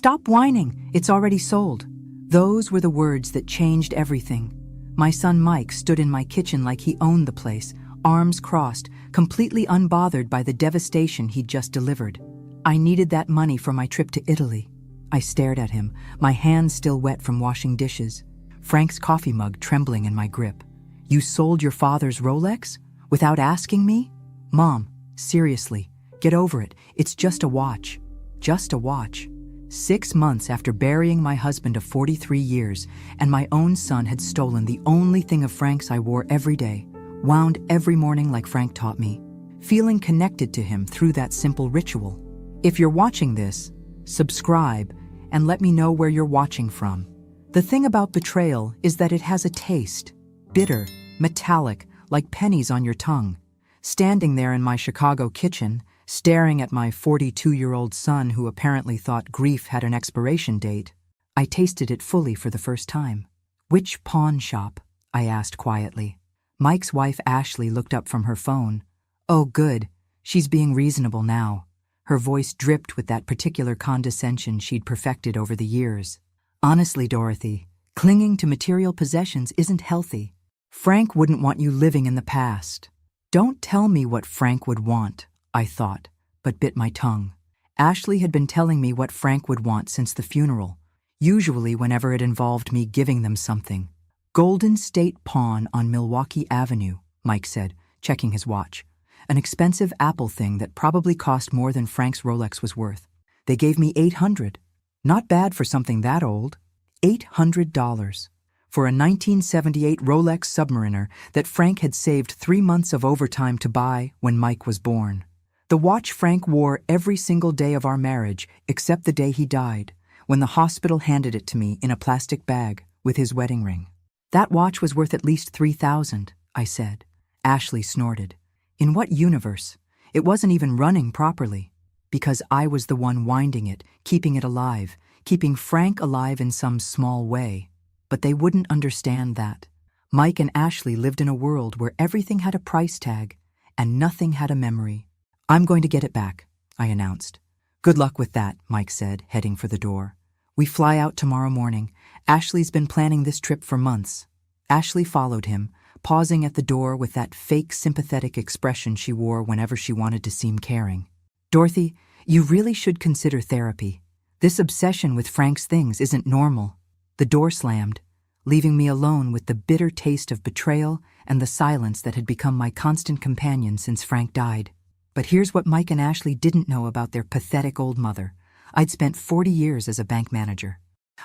Stop whining, it's already sold. Those were the words that changed everything. My son Mike stood in my kitchen like he owned the place, arms crossed, completely unbothered by the devastation he'd just delivered. I needed that money for my trip to Italy. I stared at him, my hands still wet from washing dishes. Frank's coffee mug trembling in my grip. You sold your father's Rolex? Without asking me? Mom, seriously, get over it. It's just a watch. Just a watch. 6 months after burying my husband of 43 years, and my own son had stolen the only thing of Frank's I wore every day, wound every morning like Frank taught me, feeling connected to him through that simple ritual. If you're watching this, subscribe and let me know where you're watching from. The thing about betrayal is that it has a taste. Bitter, metallic, like pennies on your tongue. Standing there in my Chicago kitchen, staring at my 42-year-old son who apparently thought grief had an expiration date, I tasted it fully for the first time. Which pawn shop? I asked quietly. Mike's wife Ashley looked up from her phone. Oh good, she's being reasonable now. Her voice dripped with that particular condescension she'd perfected over the years. Honestly, Dorothy, clinging to material possessions isn't healthy. Frank wouldn't want you living in the past. Don't tell me what Frank would want, I thought, but bit my tongue. Ashley had been telling me what Frank would want since the funeral, usually whenever it involved me giving them something. Golden State Pawn on Milwaukee Avenue, Mike said, checking his watch. An expensive Apple thing that probably cost more than Frank's Rolex was worth. They gave me $800. Not bad for something that old. $800. For a 1978 Rolex Submariner that Frank had saved 3 months of overtime to buy when Mike was born. The watch Frank wore every single day of our marriage except the day he died, when the hospital handed it to me in a plastic bag with his wedding ring. That watch was worth at least $3,000, I said. Ashley snorted. In what universe? It wasn't even running properly. Because I was the one winding it, keeping it alive, keeping Frank alive in some small way. But they wouldn't understand that. Mike and Ashley lived in a world where everything had a price tag and nothing had a memory. I'm going to get it back, I announced. Good luck with that, Mike said, heading for the door. We fly out tomorrow morning. Ashley's been planning this trip for months. Ashley followed him, pausing at the door with that fake sympathetic expression she wore whenever she wanted to seem caring. Dorothy, you really should consider therapy. This obsession with Frank's things isn't normal. The door slammed, leaving me alone with the bitter taste of betrayal and the silence that had become my constant companion since Frank died. But here's what Mike and Ashley didn't know about their pathetic old mother. I'd spent 40 years as a bank manager.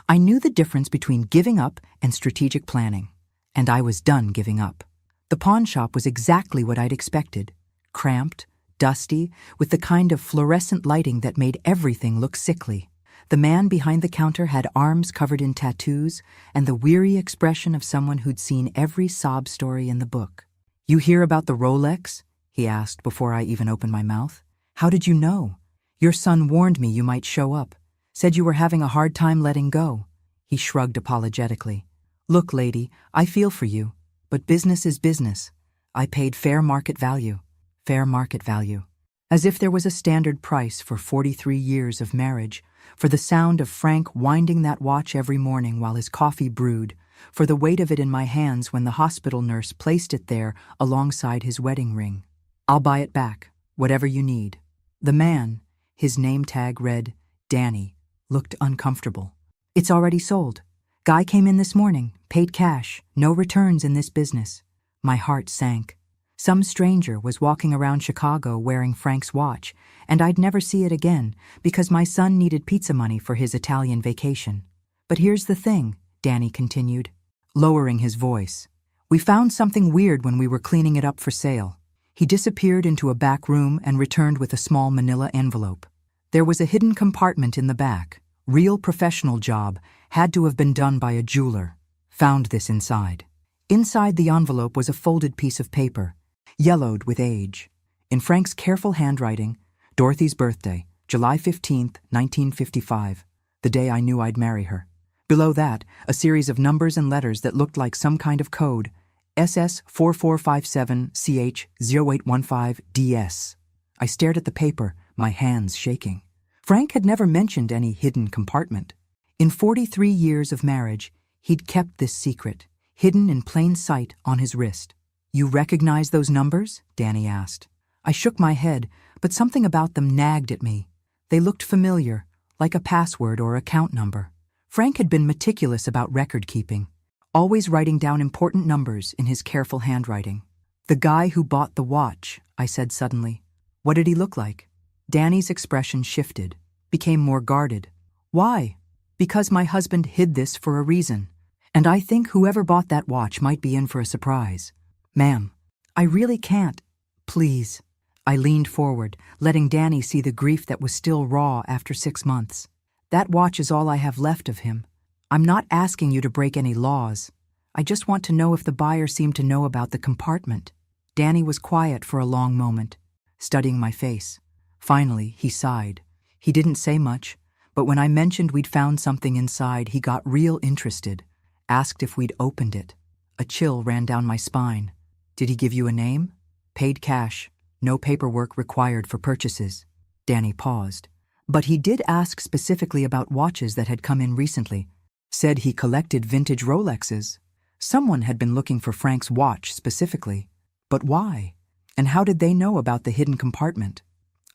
I knew the difference between giving up and strategic planning. And I was done giving up. The pawn shop was exactly what I'd expected. Cramped, dusty, with the kind of fluorescent lighting that made everything look sickly. The man behind the counter had arms covered in tattoos and the weary expression of someone who'd seen every sob story in the book. You hear about the Rolex? He asked before I even opened my mouth. How did you know? Your son warned me you might show up. Said you were having a hard time letting go. He shrugged apologetically. Look, lady, I feel for you, but business is business. I paid fair market value. Fair market value. As if there was a standard price for 43 years of marriage, for the sound of Frank winding that watch every morning while his coffee brewed, for the weight of it in my hands when the hospital nurse placed it there alongside his wedding ring. I'll buy it back, whatever you need. The man, his name tag read Danny, looked uncomfortable. It's already sold. Guy came in this morning, paid cash, no returns in this business. My heart sank. Some stranger was walking around Chicago wearing Frank's watch, and I'd never see it again because my son needed pizza money for his Italian vacation. But here's the thing, Danny continued, lowering his voice. We found something weird when we were cleaning it up for sale. He disappeared into a back room and returned with a small manila envelope. There was a hidden compartment in the back. Real professional job, had to have been done by a jeweler. Found this inside. Inside the envelope was a folded piece of paper, yellowed with age. In Frank's careful handwriting, Dorothy's birthday, July 15th, 1955, the day I knew I'd marry her. Below that, a series of numbers and letters that looked like some kind of code, SS4457CH0815DS. I stared at the paper, my hands shaking. Frank had never mentioned any hidden compartment. In 43 years of marriage, he'd kept this secret, hidden in plain sight on his wrist. "You recognize those numbers?" Danny asked. I shook my head, but something about them nagged at me. They looked familiar, like a password or account number. Frank had been meticulous about record keeping, always writing down important numbers in his careful handwriting. "The guy who bought the watch," I said suddenly. "What did he look like?" Danny's expression shifted, became more guarded. "Why?" "Because my husband hid this for a reason, and I think whoever bought that watch might be in for a surprise." "Ma'am, I really can't. Please." I leaned forward, letting Danny see the grief that was still raw after 6 months. "That watch is all I have left of him. I'm not asking you to break any laws. I just want to know if the buyer seemed to know about the compartment." Danny was quiet for a long moment, studying my face. Finally, he sighed. He didn't say much, but when I mentioned we'd found something inside, he got real interested, asked if we'd opened it. A chill ran down my spine. "Did he give you a name?" "Paid cash. No paperwork required for purchases." Danny paused. "But he did ask specifically about watches that had come in recently. Said he collected vintage Rolexes. Someone had been looking for Frank's watch specifically. But why? And how did they know about the hidden compartment?"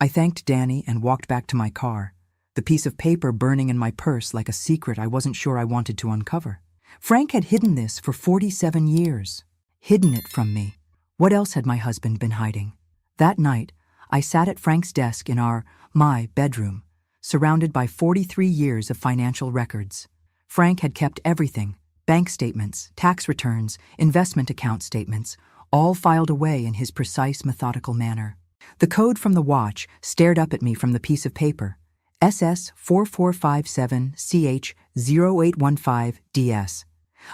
I thanked Danny and walked back to my car, the piece of paper burning in my purse like a secret I wasn't sure I wanted to uncover. Frank had hidden this for 47 years. Hidden it from me. What else had my husband been hiding? That night, I sat at Frank's desk in my bedroom, surrounded by 43 years of financial records. Frank had kept everything: bank statements, tax returns, investment account statements, all filed away in his precise, methodical manner. The code from the watch stared up at me from the piece of paper: SS4457CH0815DS.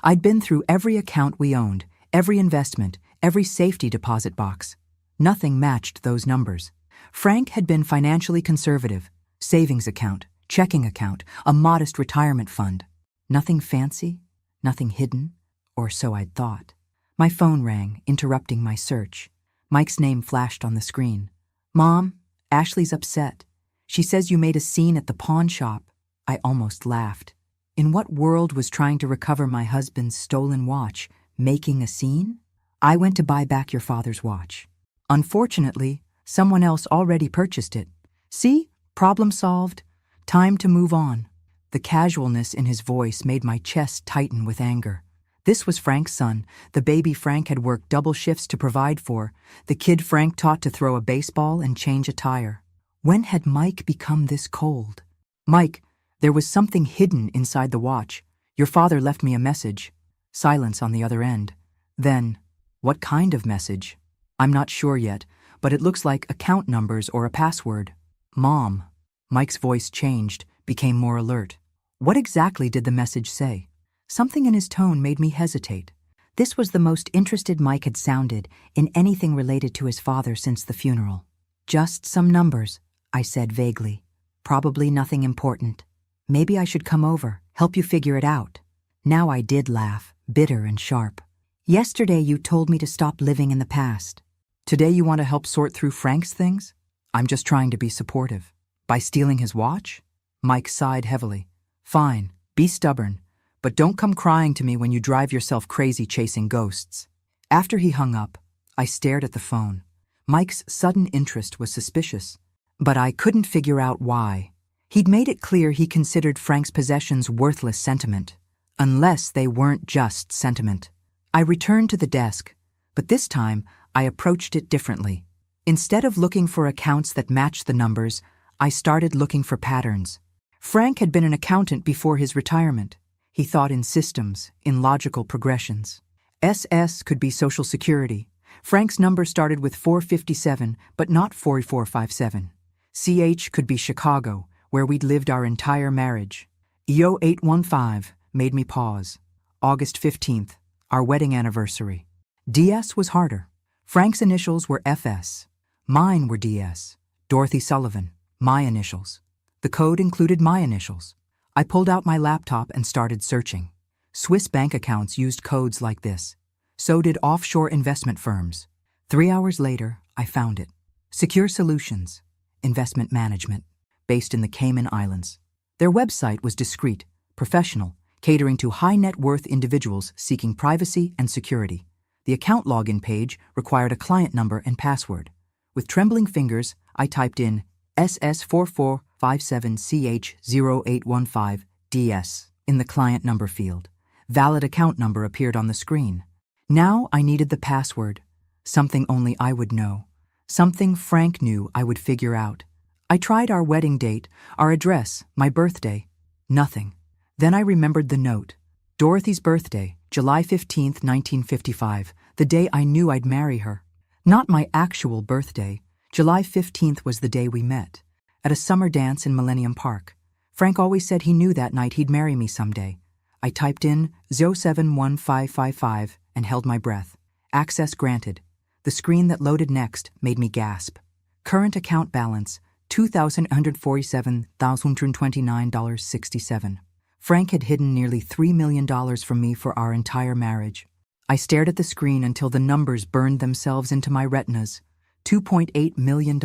I'd been through every account we owned, every investment, every safety deposit box. Nothing matched those numbers. Frank had been financially conservative: savings account, checking account, a modest retirement fund. Nothing fancy, nothing hidden, or so I'd thought. My phone rang, interrupting my search. Mike's name flashed on the screen. "Mom, Ashley's upset. She says you made a scene at the pawn shop." I almost laughed. In what world was trying to recover my husband's stolen watch making a scene? "I went to buy back your father's watch. Unfortunately, someone else already purchased it. See? Problem solved. Time to move on." The casualness in his voice made my chest tighten with anger. This was Frank's son, the baby Frank had worked double shifts to provide for, the kid Frank taught to throw a baseball and change a tire. When had Mike become this cold? "Mike, there was something hidden inside the watch. Your father left me a message." Silence on the other end. Then, "What kind of message?" "I'm not sure yet, but it looks like account numbers or a password." "Mom." Mike's voice changed, became more alert. "What exactly did the message say?" Something in his tone made me hesitate. This was the most interested Mike had sounded in anything related to his father since the funeral. "Just some numbers," I said vaguely. "Probably nothing important. Maybe I should come over, help you figure it out." Now I did laugh, bitter and sharp. "Yesterday you told me to stop living in the past. Today you want to help sort through Frank's things?" "I'm just trying to be supportive." "By stealing his watch?" Mike sighed heavily. "Fine, be stubborn, but don't come crying to me when you drive yourself crazy chasing ghosts." After he hung up, I stared at the phone. Mike's sudden interest was suspicious, but I couldn't figure out why. He'd made it clear he considered Frank's possessions worthless sentiment, unless they weren't just sentiment. I returned to the desk, but this time I approached it differently. Instead of looking for accounts that matched the numbers, I started looking for patterns. Frank had been an accountant before his retirement. He thought in systems, in logical progressions. SS could be Social Security. Frank's number started with 457, but not 4457. CH could be Chicago, where we'd lived our entire marriage. EO 815 made me pause. August 15th, our wedding anniversary. DS was harder. Frank's initials were FS. Mine were DS. Dorothy Sullivan, my initials. The code included my initials. I pulled out my laptop and started searching. Swiss bank accounts used codes like this. So did offshore investment firms. 3 hours later, I found it. Secure Solutions, Investment Management. based in the Cayman Islands. Their website was discreet, professional, catering to high-net-worth individuals seeking privacy and security. The account login page required a client number and password. With trembling fingers, I typed in SS4457CH0815DS in the client number field. Valid account number appeared on the screen. Now I needed the password, something only I would know, something Frank knew I would figure out. I tried our wedding date, our address, my birthday. Nothing. Then I remembered the note. Dorothy's birthday, July 15th, 1955, the day I knew I'd marry her. Not my actual birthday. July 15th was the day we met, at a summer dance in Millennium Park. Frank always said he knew that night he'd marry me someday. I typed in 071555 and held my breath. Access granted. The screen that loaded next made me gasp. Current account balance, $2,147,129.67. Frank had hidden nearly $3 million from me for our entire marriage. I stared at the screen until the numbers burned themselves into my retinas. $2.8 million.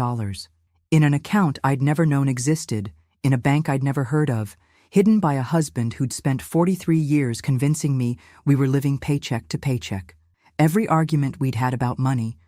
In an account I'd never known existed, in a bank I'd never heard of, hidden by a husband who'd spent 43 years convincing me we were living paycheck to paycheck. Every argument we'd had about money,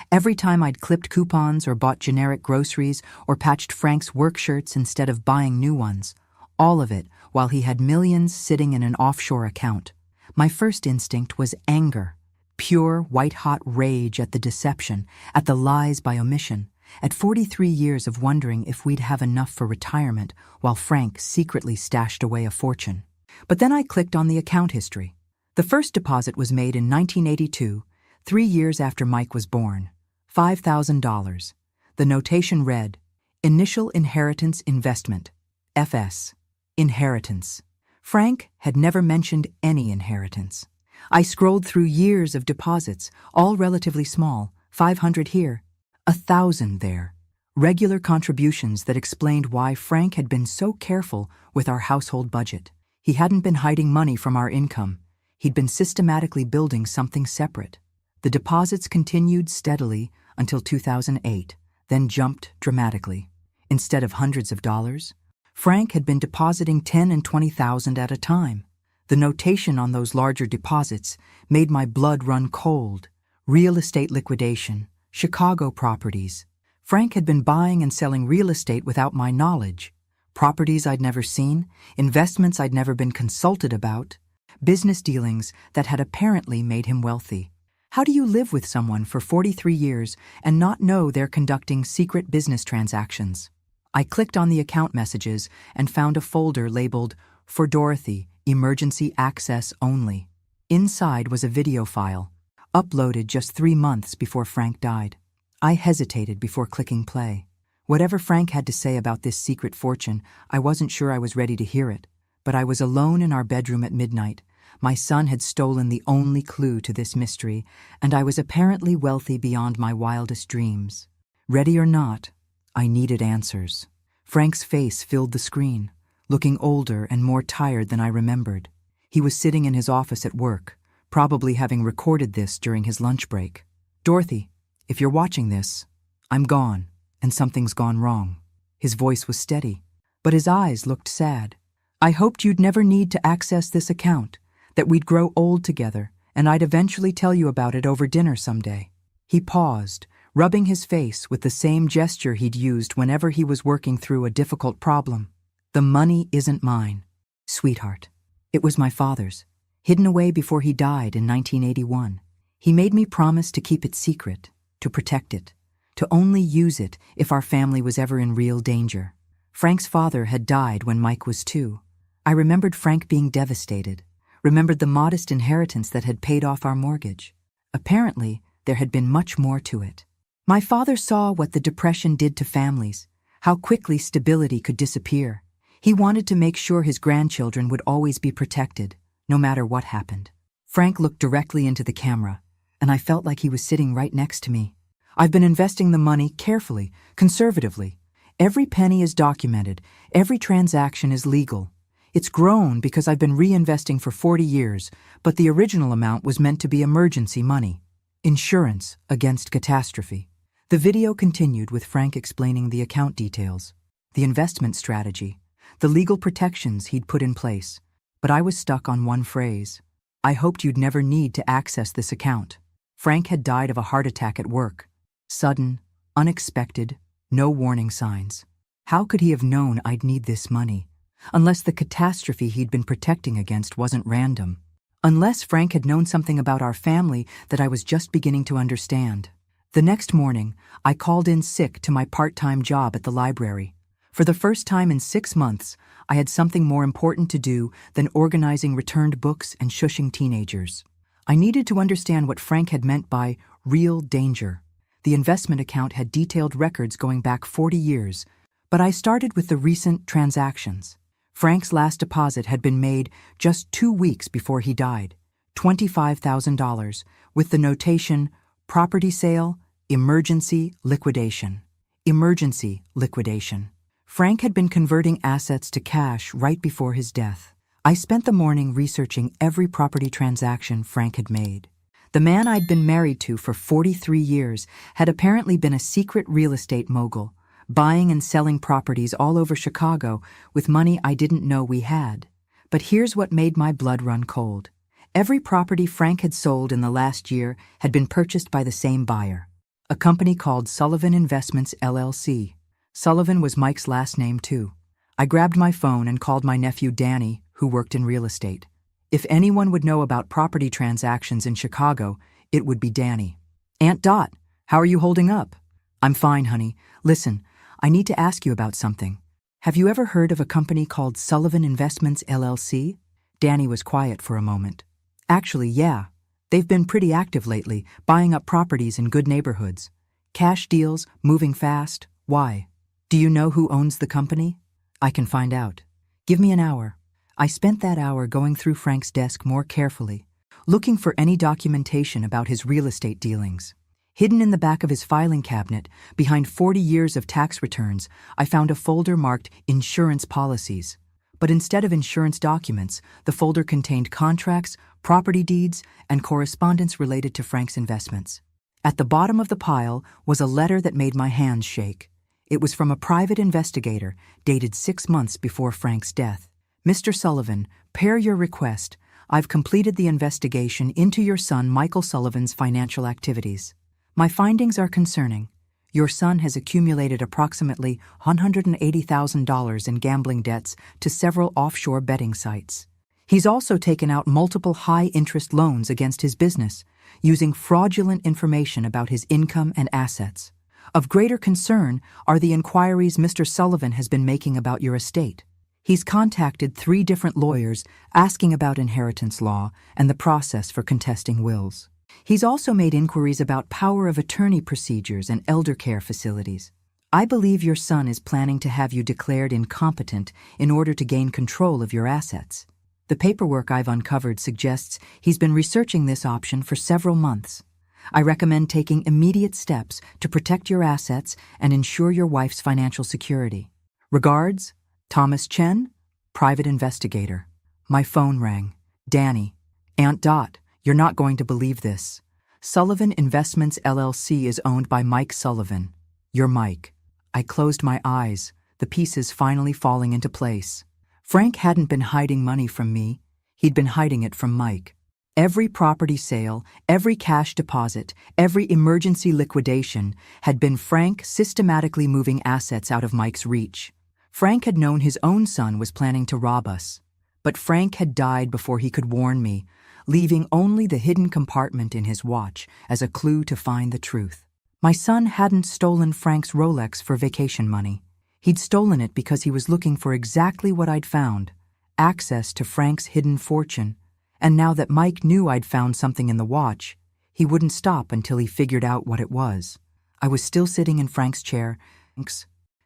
every time I'd clipped coupons or bought generic groceries or patched Frank's work shirts instead of buying new ones, all of it while he had millions sitting in an offshore account. My first instinct was anger, pure white-hot rage at the deception, at the lies by omission, at 43 years of wondering if we'd have enough for retirement while Frank secretly stashed away a fortune. But then I clicked on the account history. The first deposit was made in 1982, 3 years after Mike was born. $5,000. The notation read, Initial Inheritance Investment, FS. Inheritance. Frank had never mentioned any inheritance. I scrolled through years of deposits, all relatively small, 500 here, 1,000 there. Regular contributions that explained why Frank had been so careful with our household budget. He hadn't been hiding money from our income. He'd been systematically building something separate. The deposits continued steadily until 2008, then jumped dramatically. Instead of hundreds of dollars, Frank had been depositing $10,000 and $20,000 at a time. The notation on those larger deposits made my blood run cold. Real estate liquidation, Chicago properties. Frank had been buying and selling real estate without my knowledge. Properties I'd never seen, investments I'd never been consulted about, business dealings that had apparently made him wealthy. How do you live with someone for 43 years and not know they're conducting secret business transactions? I clicked on the account messages and found a folder labeled, For Dorothy, Emergency Access Only. Inside was a video file, uploaded just 3 months before Frank died. I hesitated before clicking play. Whatever Frank had to say about this secret fortune, I wasn't sure I was ready to hear it. But I was alone in our bedroom at midnight. My son had stolen the only clue to this mystery, and I was apparently wealthy beyond my wildest dreams. Ready or not, I needed answers. Frank's face filled the screen, looking older and more tired than I remembered. He was sitting in his office at work, probably having recorded this during his lunch break. Dorothy, if you're watching this, I'm gone, and something's gone wrong. His voice was steady, but his eyes looked sad. I hoped you'd never need to access this account, that we'd grow old together, and I'd eventually tell you about it over dinner someday. He paused, rubbing his face with the same gesture he'd used whenever he was working through a difficult problem. The money isn't mine, sweetheart. It was my father's, hidden away before he died in 1981. He made me promise to keep it secret, to protect it, to only use it if our family was ever in real danger. Frank's father had died when Mike was 2. I remembered Frank being devastated, remembered the modest inheritance that had paid off our mortgage. Apparently, there had been much more to it. My father saw what the Depression did to families, how quickly stability could disappear. He wanted to make sure his grandchildren would always be protected, no matter what happened. Frank looked directly into the camera, and I felt like he was sitting right next to me. I've been investing the money carefully, conservatively. Every penny is documented, every transaction is legal. It's grown because I've been reinvesting for 40 years, but the original amount was meant to be emergency money. Insurance against catastrophe. The video continued with Frank explaining the account details. the investment strategy, the legal protections he'd put in place. But I was stuck on one phrase. I hoped you'd never need to access this account. Frank had died of a heart attack at work. Sudden, unexpected, no warning signs. How could he have known I'd need this money? Unless the catastrophe he'd been protecting against wasn't random. Unless Frank had known something about our family that I was just beginning to understand. The next morning, I called in sick to my part-time job at the library. For the first time in 6 months, I had something more important to do than organizing returned books and shushing teenagers. I needed to understand what Frank had meant by real danger. The investment account had detailed records going back 40 years, but I started with the recent transactions. Frank's last deposit had been made just 2 weeks before he died, $25,000, with the notation, property sale, emergency liquidation. Emergency liquidation. Frank had been converting assets to cash right before his death. I spent the morning researching every property transaction Frank had made. The man I'd been married to for 43 years had apparently been a secret real estate mogul, buying and selling properties all over Chicago with money I didn't know we had. But here's what made my blood run cold. Every property Frank had sold in the last year had been purchased by the same buyer, a company called Sullivan Investments, LLC. Sullivan was Mike's last name, too. I grabbed my phone and called my nephew Danny, who worked in real estate. If anyone would know about property transactions in Chicago, it would be Danny. Aunt Dot, how are you holding up? I'm fine, honey. Listen, I need to ask you about something. Have you ever heard of a company called Sullivan Investments, LLC? Danny was quiet for a moment. Actually, yeah. They've been pretty active lately, buying up properties in good neighborhoods. Cash deals, moving fast. Why? Do you know who owns the company? I can find out. Give me an hour. I spent that hour going through Frank's desk more carefully, looking for any documentation about his real estate dealings. Hidden in the back of his filing cabinet, behind 40 years of tax returns, I found a folder marked Insurance Policies. But instead of insurance documents, the folder contained contracts, property deeds, and correspondence related to Frank's investments. At the bottom of the pile was a letter that made my hands shake. It was from a private investigator, dated 6 months before Frank's death. Mr. Sullivan, per your request, I've completed the investigation into your son Michael Sullivan's financial activities. My findings are concerning. Your son has accumulated approximately $180,000 in gambling debts to several offshore betting sites. He's also taken out multiple high-interest loans against his business, using fraudulent information about his income and assets. Of greater concern are the inquiries Mr. Sullivan has been making about your estate. He's contacted 3 different lawyers asking about inheritance law and the process for contesting wills. He's also made inquiries about power of attorney procedures and elder care facilities. I believe your son is planning to have you declared incompetent in order to gain control of your assets. The paperwork I've uncovered suggests he's been researching this option for several months. I recommend taking immediate steps to protect your assets and ensure your wife's financial security. Regards, Thomas Chen, Private Investigator. My phone rang. Danny. Aunt Dot, you're not going to believe this. Sullivan Investments, LLC is owned by Mike Sullivan. You're Mike. I closed my eyes, the pieces finally falling into place. Frank hadn't been hiding money from me. He'd been hiding it from Mike. Every property sale, every cash deposit, every emergency liquidation had been Frank systematically moving assets out of Mike's reach. Frank had known his own son was planning to rob us. But Frank had died before he could warn me, leaving only the hidden compartment in his watch as a clue to find the truth. My son hadn't stolen Frank's Rolex for vacation money. He'd stolen it because he was looking for exactly what I'd found, access to Frank's hidden fortune. And now that Mike knew I'd found something in the watch, he wouldn't stop until he figured out what it was. I was still sitting in Frank's chair,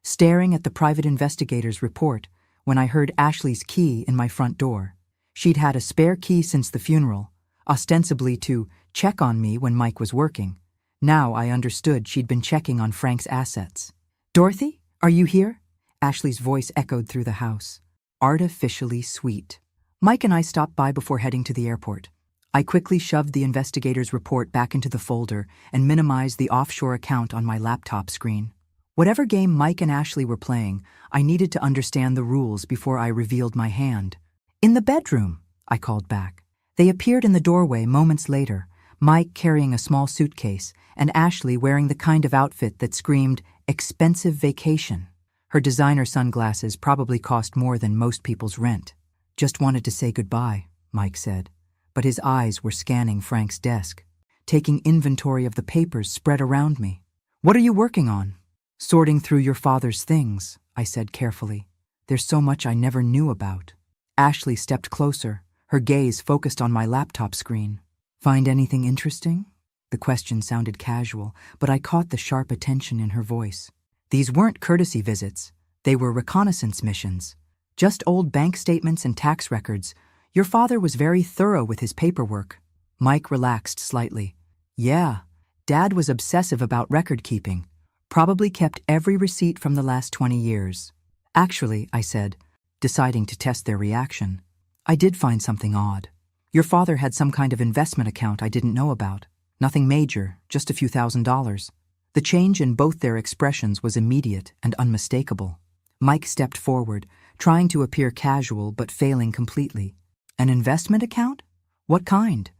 staring at the private investigator's report, when I heard Ashley's key in my front door. She'd had a spare key since the funeral, ostensibly to check on me when Mike was working. Now I understood she'd been checking on Frank's assets. "Dorothy, are you here?" Ashley's voice echoed through the house, artificially sweet. Mike and I stopped by before heading to the airport. I quickly shoved the investigator's report back into the folder and minimized the offshore account on my laptop screen. Whatever game Mike and Ashley were playing, I needed to understand the rules before I revealed my hand. "In the bedroom," I called back. They appeared in the doorway moments later, Mike carrying a small suitcase and Ashley wearing the kind of outfit that screamed, "expensive vacation." Her designer sunglasses probably cost more than most people's rent. "Just wanted to say goodbye," Mike said, but his eyes were scanning Frank's desk, taking inventory of the papers spread around me. "What are you working on?" "Sorting through your father's things," I said carefully. "There's so much I never knew about." Ashley stepped closer, her gaze focused on my laptop screen. "Find anything interesting?" The question sounded casual, but I caught the sharp attention in her voice. These weren't courtesy visits. They were reconnaissance missions. Just old bank statements and tax records. Your father was very thorough with his paperwork. Mike relaxed slightly. "Yeah, Dad was obsessive about record keeping. Probably kept every receipt from the last 20 years. Actually," I said, deciding to test their reaction, "I did find something odd. Your father had some kind of investment account I didn't know about. Nothing major, just a few $1,000s. The change in both their expressions was immediate and unmistakable. Mike stepped forward, trying to appear casual but failing completely. "An investment account? What kind?"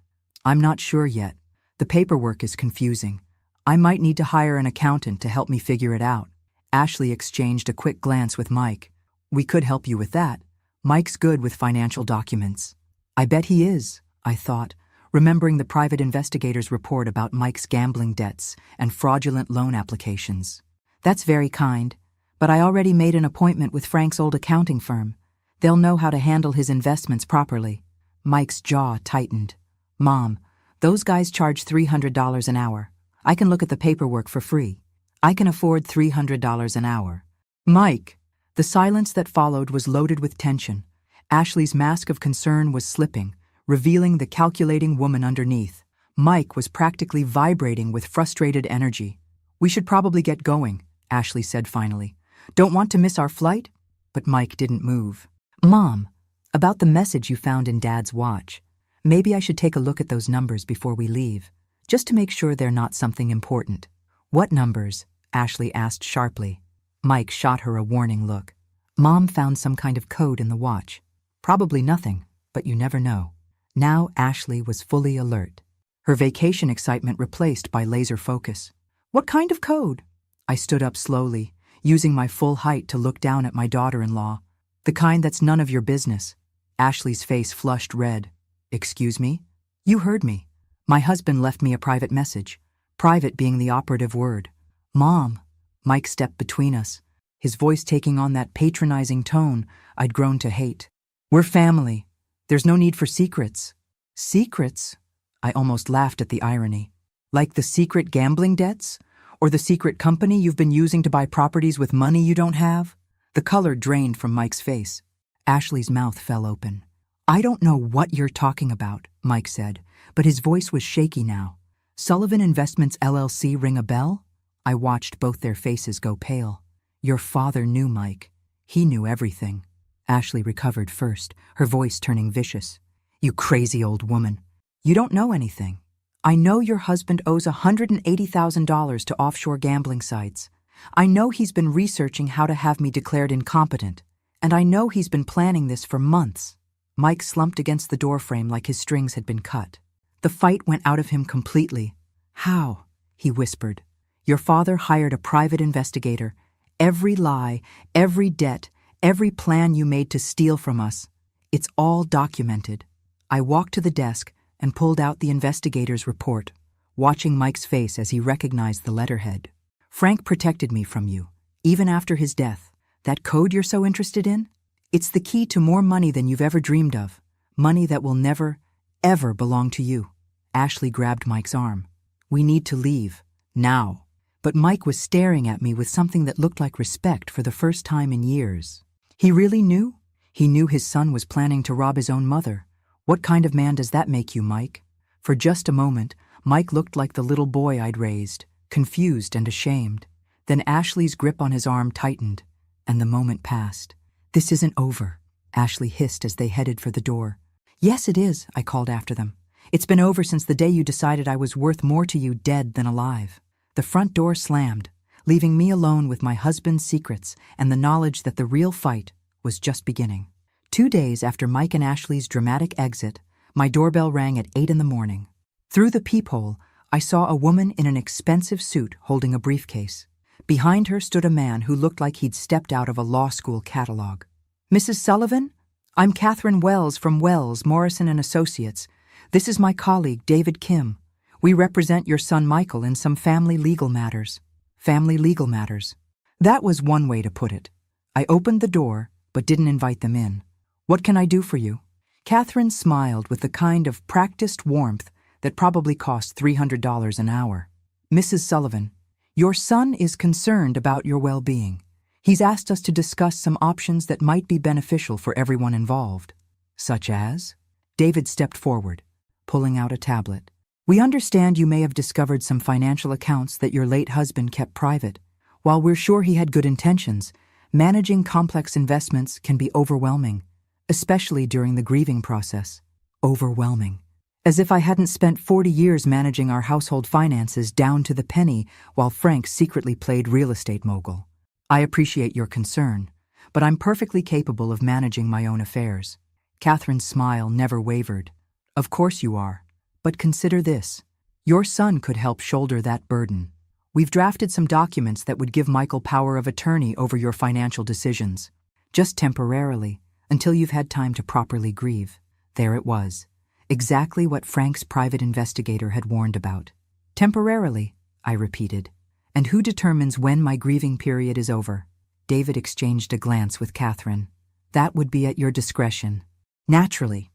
"I'm not sure yet. The paperwork is confusing. I might need to hire an accountant to help me figure it out." Ashley exchanged a quick glance with Mike. "We could help you with that. Mike's good with financial documents." "I bet he is," I thought, remembering the private investigator's report about Mike's gambling debts and fraudulent loan applications. "That's very kind, but I already made an appointment with Frank's old accounting firm. They'll know how to handle his investments properly." Mike's jaw tightened. "Mom, those guys charge $300 an hour. I can look at the paperwork for free. I can afford $300 an hour." "Mike!" The silence that followed was loaded with tension. Ashley's mask of concern was slipping, revealing the calculating woman underneath. Mike was practically vibrating with frustrated energy. "We should probably get going," Ashley said finally. "Don't want to miss our flight?" But Mike didn't move. "Mom, about the message you found in Dad's watch. Maybe I should take a look at those numbers before we leave, just to make sure they're not something important." "What numbers?" Ashley asked sharply. Mike shot her a warning look. "Mom found some kind of code in the watch. Probably nothing, but you never know." Now Ashley was fully alert, her vacation excitement replaced by laser focus. "What kind of code?" I stood up slowly, using my full height to look down at my daughter-in-law. "The kind that's none of your business." Ashley's face flushed red. "Excuse me?" "You heard me. My husband left me a private message, private being the operative word." "Mom." Mike stepped between us, his voice taking on that patronizing tone I'd grown to hate. "We're family. There's no need for secrets." "Secrets?" I almost laughed at the irony. "Like the secret gambling debts? Or the secret company you've been using to buy properties with money you don't have?" The color drained from Mike's face. Ashley's mouth fell open. "I don't know what you're talking about," Mike said, but his voice was shaky now. "Sullivan Investments LLC ring a bell?" I watched both their faces go pale. "Your father knew, Mike. He knew everything." Ashley recovered first, her voice turning vicious. "You crazy old woman. You don't know anything. I know your husband owes $180,000 to offshore gambling sites. I know he's been researching how to have me declared incompetent. And I know he's been planning this for months." Mike slumped against the doorframe like his strings had been cut. The fight went out of him completely. "How?" he whispered. "Your father hired a private investigator. Every lie, every debt, every plan you made to steal from us. It's all documented." I walked to the desk and pulled out the investigator's report, watching Mike's face as he recognized the letterhead. "Frank protected me from you, even after his death. That code you're so interested in? It's the key to more money than you've ever dreamed of. Money that will never, ever belong to you." Ashley grabbed Mike's arm. "We need to leave. Now." But Mike was staring at me with something that looked like respect for the first time in years. He really knew? He knew his son was planning to rob his own mother. What kind of man does that make you, Mike? For just a moment, Mike looked like the little boy I'd raised, confused and ashamed. Then Ashley's grip on his arm tightened, and the moment passed. "This isn't over," Ashley hissed as they headed for the door. "Yes, it is," I called after them. "It's been over since the day you decided I was worth more to you dead than alive." The front door slammed, leaving me alone with my husband's secrets and the knowledge that the real fight was just beginning. 2 days after Mike and Ashley's dramatic exit, my doorbell rang at 8 in the morning. Through the peephole, I saw a woman in an expensive suit holding a briefcase. Behind her stood a man who looked like he'd stepped out of a law school catalog. "Mrs. Sullivan? I'm Catherine Wells from Wells, Morrison & Associates. This is my colleague, David Kim. We represent your son Michael in some family legal matters." Family legal matters. That was one way to put it. I opened the door, but didn't invite them in. "What can I do for you?" Catherine smiled with the kind of practiced warmth that probably cost $300 an hour. "Mrs. Sullivan, your son is concerned about your well-being. He's asked us to discuss some options that might be beneficial for everyone involved." "Such as?" David stepped forward, pulling out a tablet. "We understand you may have discovered some financial accounts that your late husband kept private. While we're sure he had good intentions, managing complex investments can be overwhelming, especially during the grieving process." Overwhelming. As if I hadn't spent 40 years managing our household finances down to the penny while Frank secretly played real estate mogul. "I appreciate your concern, but I'm perfectly capable of managing my own affairs." Catherine's smile never wavered. "Of course you are. But consider this. Your son could help shoulder that burden. We've drafted some documents that would give Michael power of attorney over your financial decisions. Just temporarily, until you've had time to properly grieve." There it was. Exactly what Frank's private investigator had warned about. "Temporarily," I repeated. "And who determines when my grieving period is over?" David exchanged a glance with Catherine. "That would be at your discretion." Naturally.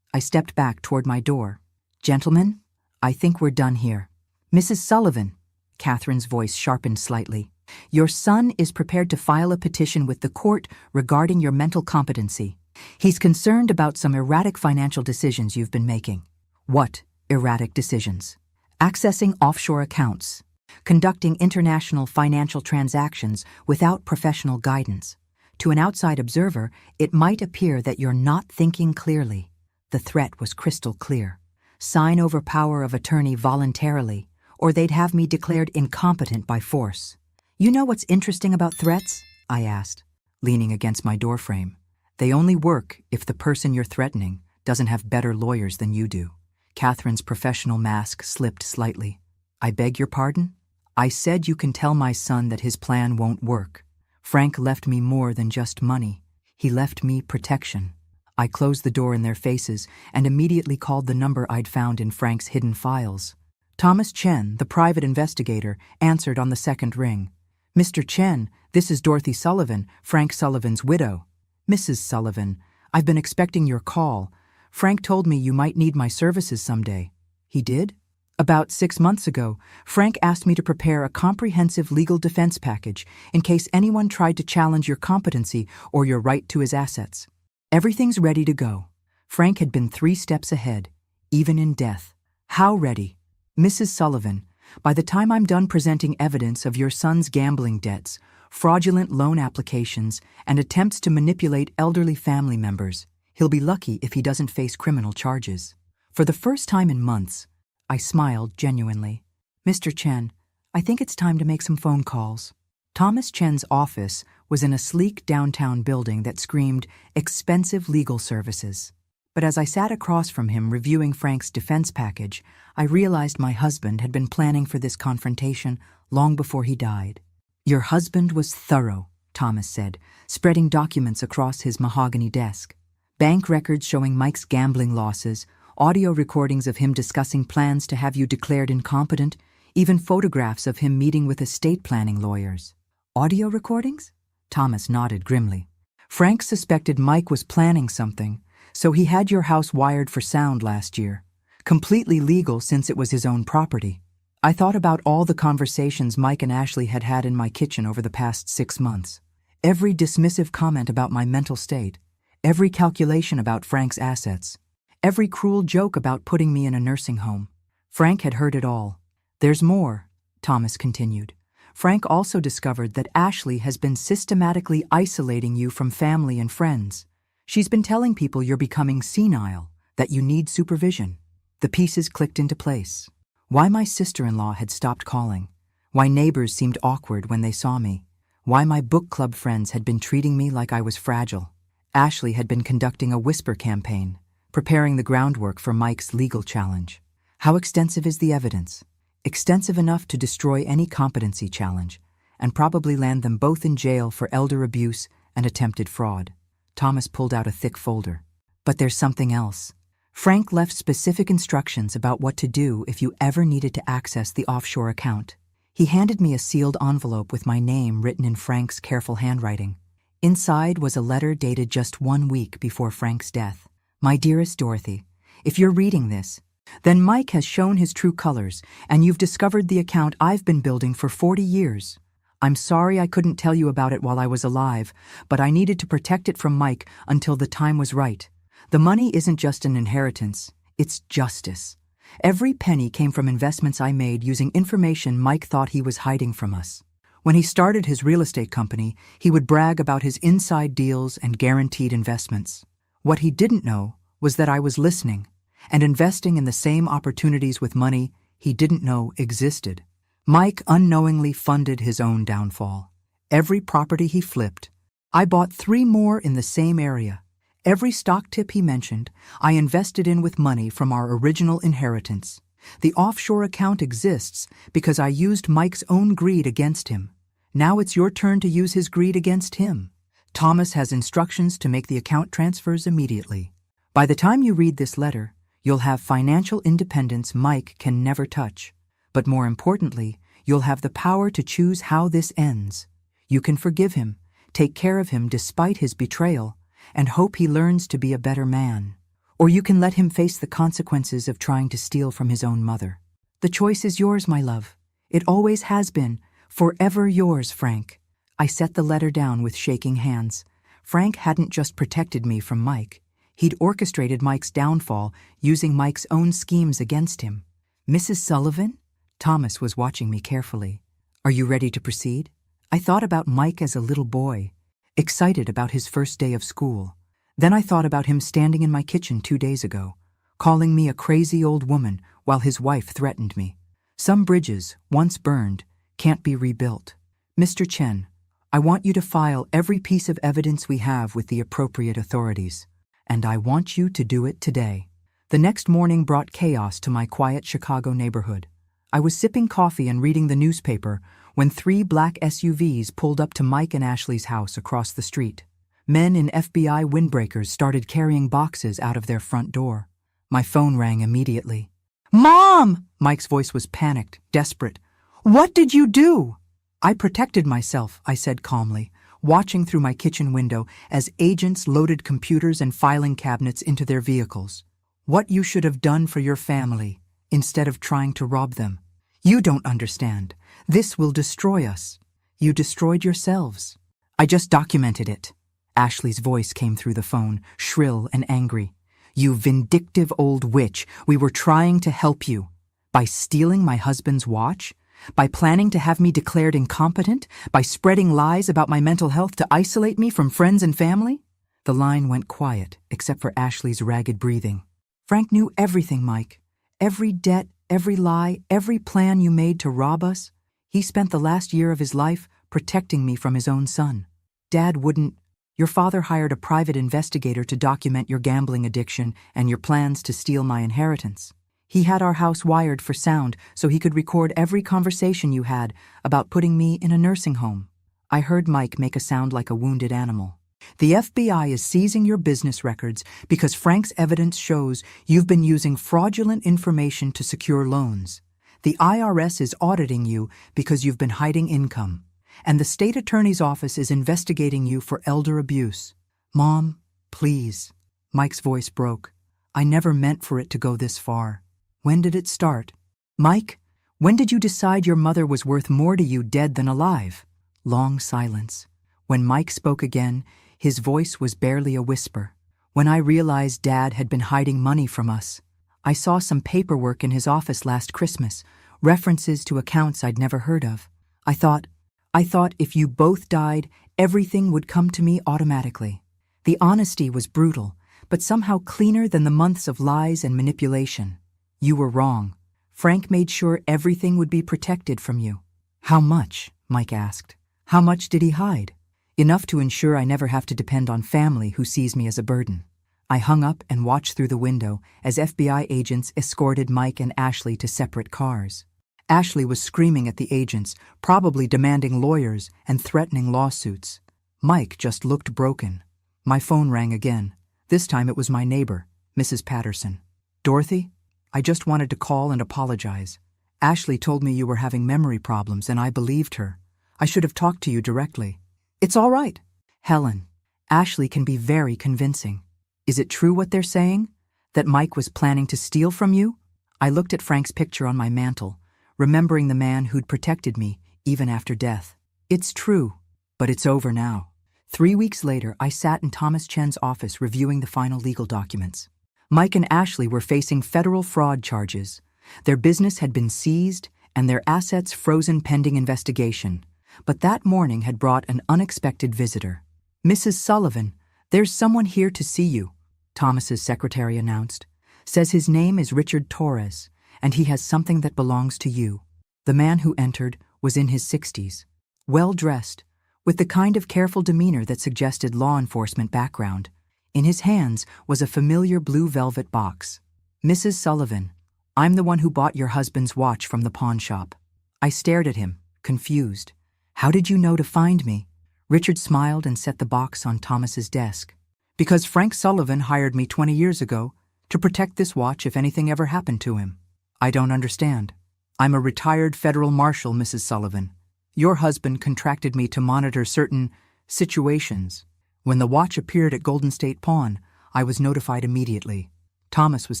I stepped back toward my door. "Gentlemen, I think we're done here." "Mrs. Sullivan," Catherine's voice sharpened slightly, "your son is prepared to file a petition with the court regarding your mental competency. He's concerned about some erratic financial decisions you've been making." "What erratic decisions?" "Accessing offshore accounts, conducting international financial transactions without professional guidance. To an outside observer, it might appear that you're not thinking clearly." The threat was crystal clear. Sign over power of attorney voluntarily, or they'd have me declared incompetent by force. "You know what's interesting about threats?" I asked, leaning against my doorframe. "They only work if the person you're threatening doesn't have better lawyers than you do." Catherine's professional mask slipped slightly. "I beg your pardon? I said you can tell my son that his plan won't work. Frank left me more than just money. He left me protection." I closed the door in their faces and immediately called the number I'd found in Frank's hidden files. Thomas Chen, the private investigator, answered on the second ring. "Mr. Chen, this is Dorothy Sullivan, Frank Sullivan's widow." "Mrs. Sullivan, I've been expecting your call. Frank told me you might need my services someday." "He did?" "About 6 months ago, Frank asked me to prepare a comprehensive legal defense package in case anyone tried to challenge your competency or your right to his assets. Everything's ready to go." Frank had been 3 steps ahead, even in death. "How ready?" "Mrs. Sullivan, by the time I'm done presenting evidence of your son's gambling debts, fraudulent loan applications, and attempts to manipulate elderly family members, he'll be lucky if he doesn't face criminal charges." For the first time in months, I smiled genuinely. "Mr. Chen, I think it's time to make some phone calls." Thomas Chen's office was in a sleek downtown building that screamed expensive legal services. But as I sat across from him reviewing Frank's defense package, I realized my husband had been planning for this confrontation long before he died. "Your husband was thorough," Thomas said, spreading documents across his mahogany desk. Bank records showing Mike's gambling losses, audio recordings of him discussing plans to have you declared incompetent, even photographs of him meeting with estate planning lawyers. "Audio recordings?" Thomas nodded grimly. "Frank suspected Mike was planning something, so he had your house wired for sound last year. Completely legal since it was his own property." I thought about all the conversations Mike and Ashley had had in my kitchen over the past 6 months. Every dismissive comment about my mental state, every calculation about Frank's assets, every cruel joke about putting me in a nursing home. Frank had heard it all. "There's more," Thomas continued. "Frank also discovered that Ashley has been systematically isolating you from family and friends. She's been telling people you're becoming senile, that you need supervision." The pieces clicked into place. Why my sister-in-law had stopped calling, Why neighbors seemed awkward when they saw me. Why my book club friends had been treating me like I was fragile. Ashley had been conducting a whisper campaign, preparing the groundwork for Mike's legal challenge. How extensive is the evidence? Extensive enough to destroy any competency challenge, and probably land them both in jail for elder abuse and attempted fraud. Thomas pulled out a thick folder. But there's something else. Frank left specific instructions about what to do if you ever needed to access the offshore account. He handed me a sealed envelope with my name written in Frank's careful handwriting. Inside was a letter dated just 1 week before Frank's death. My dearest Dorothy, if you're reading this, then Mike has shown his true colors, and you've discovered the account I've been building for 40 years. I'm sorry I couldn't tell you about it while I was alive, but I needed to protect it from Mike until the time was right. The money isn't just an inheritance, it's justice. Every penny came from investments I made using information Mike thought he was hiding from us. When he started his real estate company, he would brag about his inside deals and guaranteed investments. What he didn't know was that I was listening and investing in the same opportunities with money he didn't know existed. Mike unknowingly funded his own downfall. Every property he flipped, I bought 3 more in the same area. Every stock tip he mentioned, I invested in with money from our original inheritance. The offshore account exists because I used Mike's own greed against him. Now it's your turn to use his greed against him. Thomas has instructions to make the account transfers immediately. By the time you read this letter, you'll have financial independence Mike can never touch. But more importantly, you'll have the power to choose how this ends. You can forgive him, take care of him despite his betrayal, and hope he learns to be a better man. Or you can let him face the consequences of trying to steal from his own mother. The choice is yours, my love. It always has been. Forever yours, Frank. I set the letter down with shaking hands. Frank hadn't just protected me from Mike. He'd orchestrated Mike's downfall, using Mike's own schemes against him. Mrs. Sullivan? Thomas was watching me carefully. Are you ready to proceed? I thought about Mike as a little boy, excited about his first day of school. Then I thought about him standing in my kitchen 2 days ago, calling me a crazy old woman while his wife threatened me. Some bridges, once burned, can't be rebuilt. Mr. Chen, I want you to file every piece of evidence we have with the appropriate authorities, and I want you to do it today. The next morning brought chaos to my quiet Chicago neighborhood. I was sipping coffee and reading the newspaper when 3 black SUVs pulled up to Mike and Ashley's house across the street. Men in FBI windbreakers started carrying boxes out of their front door. My phone rang immediately. "Mom!" Mike's voice was panicked, desperate. "What did you do?" "I protected myself," I said calmly, watching through my kitchen window as agents loaded computers and filing cabinets into their vehicles. "What you should have done for your family, instead of trying to rob them. You don't understand. This will destroy us. You destroyed yourselves." "I just documented it." Ashley's voice came through the phone, shrill and angry. "You vindictive old witch, we were trying to help you. By stealing my husband's watch? By planning to have me declared incompetent? By spreading lies about my mental health to isolate me from friends and family?" The line went quiet, except for Ashley's ragged breathing. "Frank knew everything, Mike. Every debt, every lie, every plan you made to rob us. He spent the last year of his life protecting me from his own son. Dad wouldn't. Your father hired a private investigator to document your gambling addiction and your plans to steal my inheritance. He had our house wired for sound so he could record every conversation you had about putting me in a nursing home." I heard Mike make a sound like a wounded animal. "The FBI is seizing your business records because Frank's evidence shows you've been using fraudulent information to secure loans. The IRS is auditing you because you've been hiding income. And the state attorney's office is investigating you for elder abuse." "Mom, please." Mike's voice broke. "I never meant for it to go this far. When did it start?" "Mike, when did you decide your mother was worth more to you dead than alive?" Long silence. When Mike spoke again, his voice was barely a whisper. "When I realized Dad had been hiding money from us. I saw some paperwork in his office last Christmas, references to accounts I'd never heard of. I thought if you both died, everything would come to me automatically. The honesty was brutal, but somehow cleaner than the months of lies and manipulation. You were wrong. Frank made sure everything would be protected from you. How much? Mike asked. How much did he hide? Enough to ensure I never have to depend on family who sees me as a burden. I hung up and watched through the window as FBI agents escorted Mike and Ashley to separate cars. Ashley was screaming at the agents, probably demanding lawyers and threatening lawsuits. Mike just looked broken. My phone rang again. This time it was my neighbor, Mrs. Patterson. Dorothy? I just wanted to call and apologize. Ashley told me you were having memory problems and I believed her. I should have talked to you directly. It's all right. Helen, Ashley can be very convincing. Is it true what they're saying? That Mike was planning to steal from you? I looked at Frank's picture on my mantle, remembering the man who'd protected me, even after death. It's true, but it's over now. 3 weeks later, I sat in Thomas Chen's office reviewing the final legal documents. Mike and Ashley were facing federal fraud charges. Their business had been seized and their assets frozen pending investigation. But that morning had brought an unexpected visitor. Mrs. Sullivan, there's someone here to see you, Thomas's secretary announced. Says his name is Richard Torres, and he has something that belongs to you. The man who entered was in his 60s, well-dressed, with the kind of careful demeanor that suggested law enforcement background. In his hands was a familiar blue velvet box. Mrs. Sullivan, I'm the one who bought your husband's watch from the pawn shop. I stared at him, confused. How did you know to find me? Richard smiled and set the box on Thomas's desk. Because Frank Sullivan hired me 20 years ago to protect this watch if anything ever happened to him. I don't understand. I'm a retired federal marshal, Mrs. Sullivan. Your husband contracted me to monitor certain situations. When the watch appeared at Golden State Pawn, I was notified immediately. Thomas was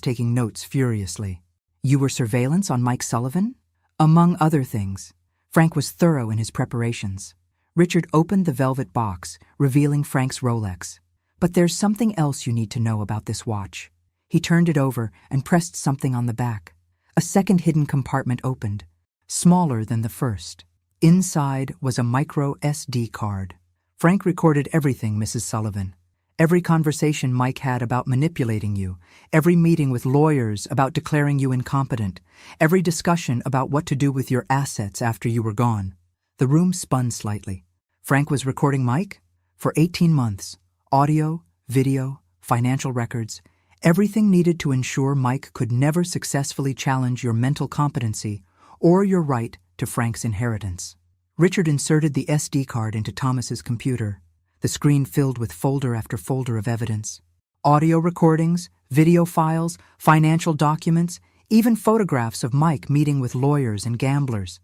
taking notes furiously. You were surveillance on Mike Sullivan? Among other things. Frank was thorough in his preparations. Richard opened the velvet box, revealing Frank's Rolex. But there's something else you need to know about this watch. He turned it over and pressed something on the back. A second hidden compartment opened, smaller than the first. Inside was a micro SD card. Frank recorded everything, Mrs. Sullivan. Every conversation Mike had about manipulating you, every meeting with lawyers about declaring you incompetent, every discussion about what to do with your assets after you were gone. The room spun slightly. Frank was recording Mike? For 18 months. Audio, video, financial records, everything needed to ensure Mike could never successfully challenge your mental competency or your right to Frank's inheritance. Richard inserted the SD card into Thomas's computer. The screen filled with folder after folder of evidence. Audio recordings, video files, financial documents, even photographs of Mike meeting with lawyers and gamblers.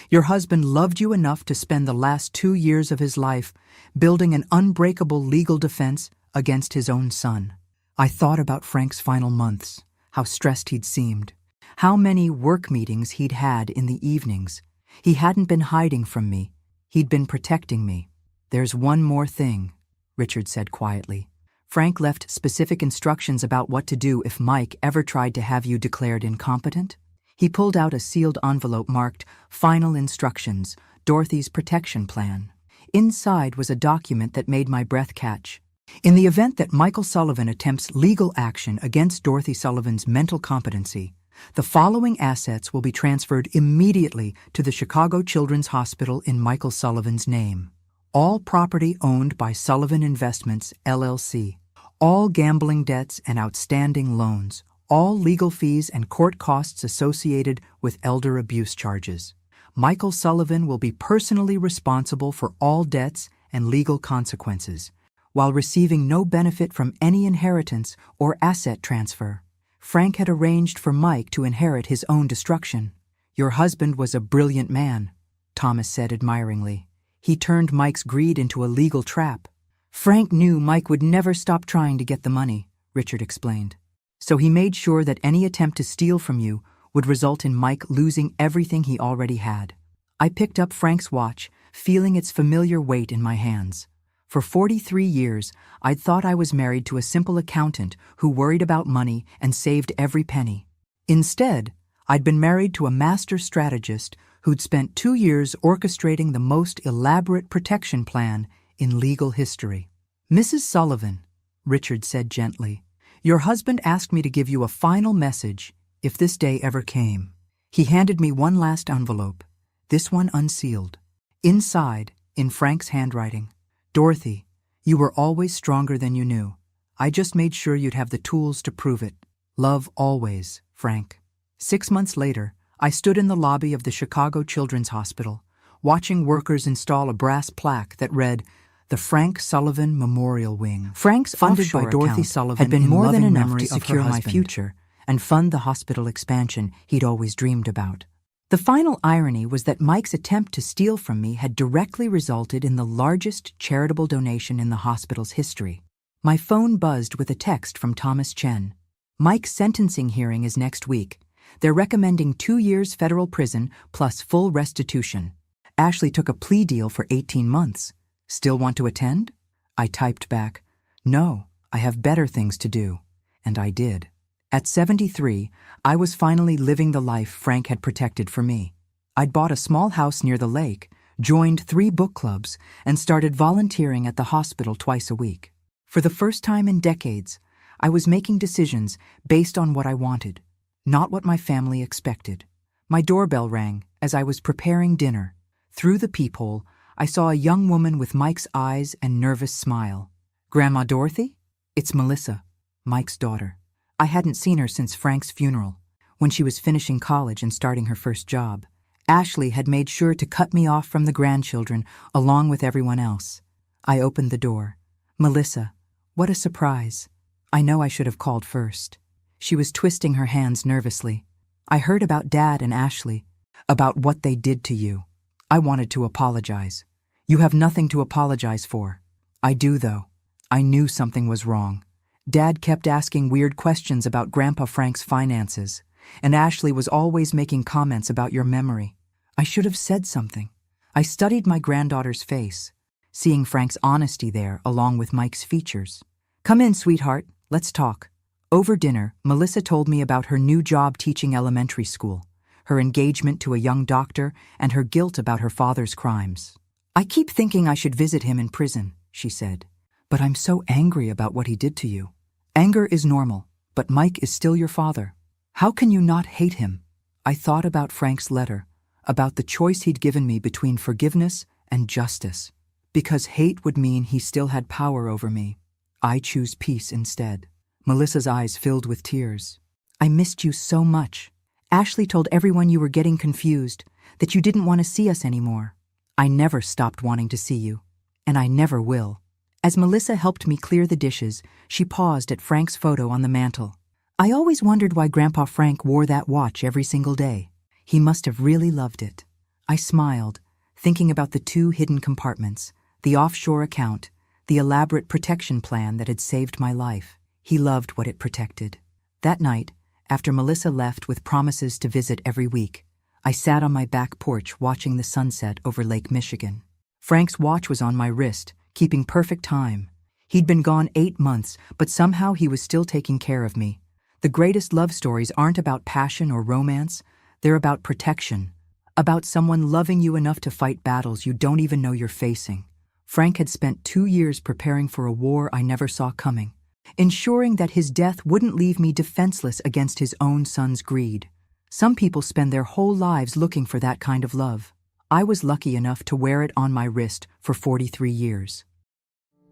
Your husband loved you enough to spend the last 2 years of his life building an unbreakable legal defense against his own son. I thought about Frank's final months, how stressed he'd seemed, how many work meetings he'd had in the evenings. He hadn't been hiding from me. He'd been protecting me. There's one more thing, Richard said quietly. Frank left specific instructions about what to do if Mike ever tried to have you declared incompetent. He pulled out a sealed envelope marked Final Instructions, Dorothy's Protection Plan. Inside was a document that made my breath catch. In the event that Michael Sullivan attempts legal action against Dorothy Sullivan's mental competency, the following assets will be transferred immediately to the Chicago Children's Hospital in Michael Sullivan's name. All property owned by Sullivan Investments, LLC. All gambling debts and outstanding loans. All legal fees and court costs associated with elder abuse charges. Michael Sullivan will be personally responsible for all debts and legal consequences, while receiving no benefit from any inheritance or asset transfer. Frank had arranged for Mike to inherit his own destruction. Your husband was a brilliant man, Thomas said admiringly. He turned Mike's greed into a legal trap. Frank knew Mike would never stop trying to get the money, Richard explained. So he made sure that any attempt to steal from you would result in Mike losing everything he already had. I picked up Frank's watch, feeling its familiar weight in my hands. For 43 years, I'd thought I was married to a simple accountant who worried about money and saved every penny. Instead, I'd been married to a master strategist who'd spent 2 years orchestrating the most elaborate protection plan in legal history. Mrs. Sullivan, Richard said gently, your husband asked me to give you a final message if this day ever came. He handed me one last envelope. this one unsealed. Inside, in Frank's handwriting, "Dorothy, you were always stronger than you knew. I just made sure you'd have the tools to prove it. Love always, Frank." 6 months later, I stood in the lobby of the Chicago Children's Hospital, watching workers install a brass plaque that read, "The Frank Sullivan Memorial Wing." Frank's funded by Dorothy Sullivan had been more than enough to secure my future and fund the hospital expansion he'd always dreamed about. The final irony was that Mike's attempt to steal from me had directly resulted in the largest charitable donation in the hospital's history. My phone buzzed with a text from Thomas Chen. "Mike's sentencing hearing is next week. They're recommending 2 years federal prison plus full restitution. Ashley took a plea deal for 18 months. Still want to attend?" I typed back, "No, I have better things to do." And I did. At 73, I was finally living the life Frank had protected for me. I'd bought a small house near the lake, joined 3 book clubs, and started volunteering at the hospital twice a week. For the first time in decades, I was making decisions based on what I wanted, not what my family expected. My doorbell rang as I was preparing dinner. Through the peephole, I saw a young woman with Mike's eyes and nervous smile. "Grandma Dorothy?" "It's Melissa, Mike's daughter." I hadn't seen her since Frank's funeral, when she was finishing college and starting her first job. Ashley had made sure to cut me off from the grandchildren along with everyone else. I opened the door. "Melissa, what a surprise. I know I should have called first." She was twisting her hands nervously. "I heard about Dad and Ashley, about what they did to you. I wanted to apologize." "You have nothing to apologize for." "I do, though. I knew something was wrong. Dad kept asking weird questions about Grandpa Frank's finances, and Ashley was always making comments about your memory. I should have said something." I studied my granddaughter's face, seeing Frank's honesty there along with Mike's features. "Come in, sweetheart. Let's talk." Over dinner, Melissa told me about her new job teaching elementary school, her engagement to a young doctor, and her guilt about her father's crimes. "I keep thinking I should visit him in prison," she said. "But I'm so angry about what he did to you." "Anger is normal, but Mike is still your father. How can you not hate him?" I thought about Frank's letter, about the choice he'd given me between forgiveness and justice. Because hate would mean he still had power over me. I choose peace instead. Melissa's eyes filled with tears. "I missed you so much. Ashley told everyone you were getting confused, that you didn't want to see us anymore. I never stopped wanting to see you, and I never will." As Melissa helped me clear the dishes, she paused at Frank's photo on the mantel. "I always wondered why Grandpa Frank wore that watch every single day. He must have really loved it." I smiled, thinking about the 2 hidden compartments, the offshore account, the elaborate protection plan that had saved my life. He loved what it protected. That night, after Melissa left with promises to visit every week, I sat on my back porch watching the sunset over Lake Michigan. Frank's watch was on my wrist, keeping perfect time. He'd been gone 8 months, but somehow he was still taking care of me. The greatest love stories aren't about passion or romance, they're about protection, about someone loving you enough to fight battles you don't even know you're facing. Frank had spent 2 years preparing for a war I never saw coming, ensuring that his death wouldn't leave me defenseless against his own son's greed. Some people spend their whole lives looking for that kind of love. I was lucky enough to wear it on my wrist for 43 years.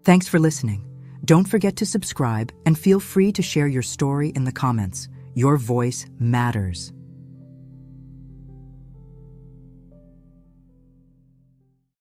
Thanks for listening. Don't forget to subscribe and feel free to share your story in the comments. Your voice matters.